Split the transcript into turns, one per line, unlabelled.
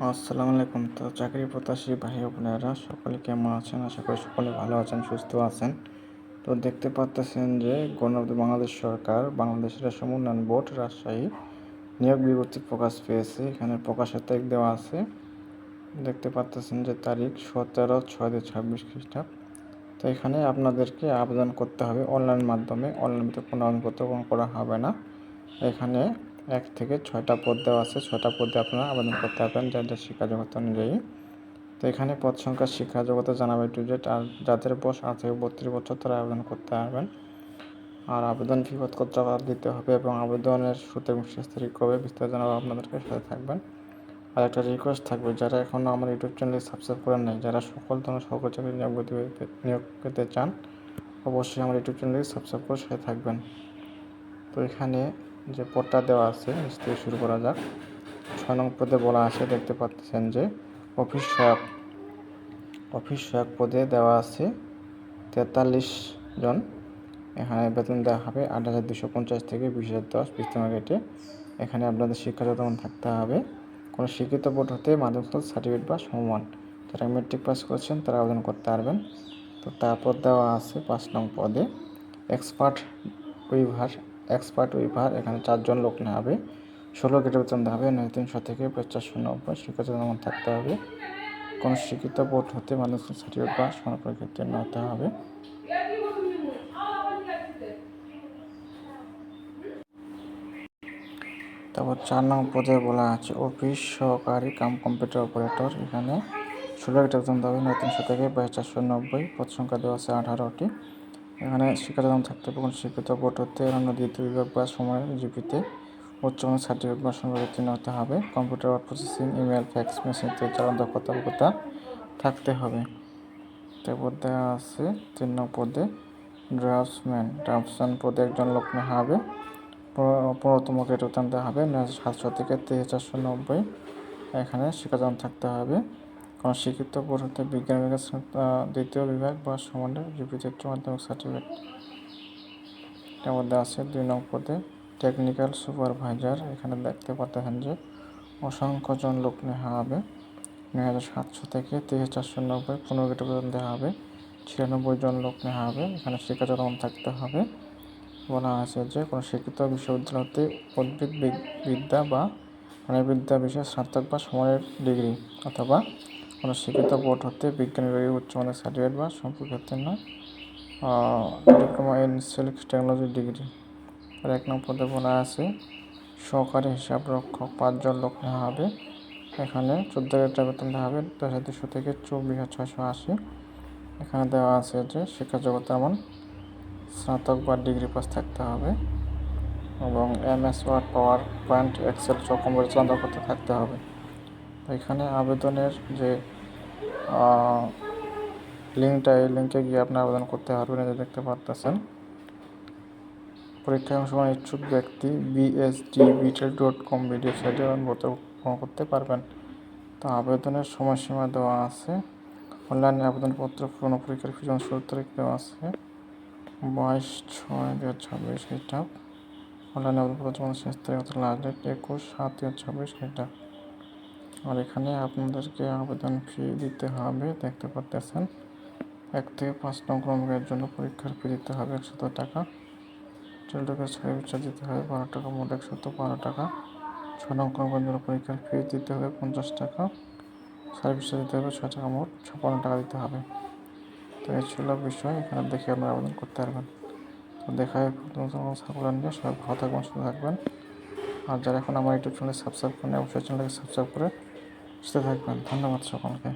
আসসালামু আলাইকুম। তো চাকরি প্রত্যাশী ভাই বোনেরা সকলে কেমন আছেন? আশা করি সকলে ভালো আছেন, সুস্থ আছেন। তো দেখতে পারতেছেন যে বাংলাদেশ সরকার, বাংলাদেশ রেশম উন্নয়ন বোর্ড রাজশাহী নিয়োগ বিজ্ঞপ্তি প্রকাশ পেয়েছে। এখানে প্রকাশের তারিখ দেওয়া আছে। দেখতে পারতেছেন যে তারিখ 17/6/2026 খ্রিস্টাব্দ। তো এখানে আপনাদেরকে আবেদন করতে হবে অনলাইন মাধ্যমে। অনলাইনে কোনো আবেদনপত্র করা হবে না। এখানে 1 থেকে 6টা পদ দেওয়া আছে। 6টা পদে আপনারা আবেদন করতে পারবেন যাদের শিক্ষা যোগ্যতা অনুযায়ী। তো এখানে পদ সংখ্যা, শিক্ষা যোগ্যতা জানাবে টু জেড। আর যাদের বয়স 18 থেকে 32 বছর তারা আবেদন করতে পারবেন। আর আবেদন ফি কত টাকা দিতে হবে এবং আবেদনের শুরু এবং শেষ তারিখ কবে বিস্তারিত জানাবো আপনাদেরকে, সাথে থাকবেন। আর একটা রিকোয়েস্ট থাকবে, যারা এখনও আমার ইউটিউব চ্যানেলে সাবস্ক্রাইব করেন নাই, যারা সকল ধরনের সরকারি চাকরি নিয়োগ পেতে চান, অবশ্যই আমার ইউটিউব চ্যানেলে সাবস্ক্রাইব করে সাথে থাকবেন। তো এখানে যে পদটা দেওয়া আছে নিচ থেকে শুরু করা যাক। 6 নং পদে বলা আছে, দেখতে পাচ্ছেন যে অফিস সহায়ক পদে দেওয়া আছে 43 জন। এখানে বেতন দেওয়া হবে 8,250 থেকে 20,010 বিস্তীর্ণ রেটে। এখানে আপনাদের শিক্ষাগত মান থাকতে হবে কোনো স্বীকৃত বোর্ড হতে মাধ্যমিক সার্টিফিকেট বা সমমান। যারা মেট্রিক পাস করেছেন তারা আবেদন করতে পারবেন। তো তারপর দেওয়া আছে 5 নং পদে এক্সপার্ট উইভার। এখানে 4 জন লোক নেওয়া হবে। 16 গ্রেডে বেতন দেওয়া হবে 9,300 থেকে 4,490। শিক্ষাগত মান থাকতে হবে কোনো স্বীকৃত বোর্ড হতে মাধ্যমিক সার্টিফিকেট বা সমান পরীক্ষায় উত্তীর্ণ হতে হবে। তারপর 4 নং পদে বলা আছে অফিস সহকারী কাম কম্পিউটার অপারেটর। এখানে 16 গ্রেডে বেতন দেওয়া হবে 9,300 থেকে 22,490। পদ সংখ্যা দেওয়া আছে 18টি। এখানে শিক্ষাগত মান থাকতে হবে কোনো স্বীকৃত বোর্ড হতে অন্য দ্বিতীয় বিভাগ বা সময়ের জিপিতে উচ্চমানের সার্টিফিকেট বা সমান উত্তীর্ণ হতে হবে। Computer word processing, email, fax machine ইত্যাদি চালানোর দক্ষতা থাকতে হবে। তারপর দেওয়া আছে 3 নং পদে ড্রাফটসম্যান পদে একজন লোক নেওয়া হবে। 15তম গ্রেড বেতন দেওয়া হবে 9,700 থেকে 23,490। এখানে শিক্ষাগত থাকতে হবে কোনো স্বীকৃত বোর্ড হতে বিজ্ঞান বিভাগ দ্বিতীয় বিভাগ বা সমানের জিপিতে উচ্চ মাধ্যমিক সার্টিফিকেট। এর মধ্যে আছে 2 নং পদে টেকনিক্যাল সুপারভাইজার। এখানে দেখতে পাচ্ছেন যে অসংখ্য জন লোক নেওয়া হবে 9,700 থেকে 23,490। 15 গ্রেড বেতন দেওয়া হবে 96 জন লোক নেওয়া হবে। এখানে শিক্ষাগত থাকতে হবে বলা আছে যে কোনো শিক্ষিত বিশ্ববিদ্যালয় হতে উদ্ভিদ বিদ্যা বা প্রাণীবিদ্যা বিষয়ে স্নাতক বা সমানের ডিগ্রি অথবা কোনো শিক্ষিত বোর্ড হতে বিজ্ঞান বিভাগে উচ্চমানের সার্টিফিকেট বা সম্পর্কোত্তীর্ণ diploma in silk technology degree. আর 1 নং পদে বলা আছে সহকারী হিসাব রক্ষক। 5 জন লোক নেওয়া হবে। এখানে 14 গ্রেড বেতন দেওয়া হবে 10,200 থেকে 24,680। এখানে দেওয়া আছে যে শিক্ষা যোগ্যতা এমন স্নাতক বা ডিগ্রি পাস থাকতে হবে এবং MS word, power point, excel computer চালানো দক্ষতা থাকতে হবে। তো এখানে আবেদনের যে লিঙ্কটা, এই লিঙ্কে গিয়ে আপনি আবেদন করতে পারবেন। এটা দেখতে পারতেছেন। পরীক্ষায় অংশগ্রহণ ইচ্ছুক ব্যক্তি bsdvital.com ওয়েবসাইটে আবেদন করতে পারবেন। তো আবেদনের সময়সীমা দেওয়া আছে। অনলাইনে আবেদনপত্র পূরণ পরীক্ষার ফি জমা শুরুর তারিখ দেওয়া আছে 22/6/2026 খ্রিস্টাব্দ। অনলাইনে আবেদনপত্র জমা শেষ তারিখ লাস্ট ডেট 21/7/2026 খ্রিস্টাব্দ। আর এখানে আপনাদেরকে আবেদন ফি দিতে হবে, দেখতে পাচ্ছেন 1 থেকে 5 নং ক্রমিকের জন্য পরীক্ষার ফি দিতে হবে 100 টাকা। চিলড্রেনের সার্ভিস দিতে হবে 12 টাকা, মোট 112 টাকা। 6 নং ক্রমিকের জন্য পরীক্ষার ফি দিতে হবে 50 টাকা। সার্ভিস দিতে হবে 6 টাকা, মোট 56 টাকা দিতে হবে। তো এই ছিল বিষয়। এখানে দেখে আপনারা আবেদন করতে পারবেন। তো দেখা হয় সার্কুলার নিয়ে। সবাই ভালো থাকবেন, সুস্থ থাকবেন। আর যারা এখন আমার ইউটিউব চ্যানেল সাবস্ক্রাইব করেন অবশ্যই চ্যানেলটাকে সাবস্ক্রাইব করে সাথে থাকবেন। ধন্যবাদ সকলকে।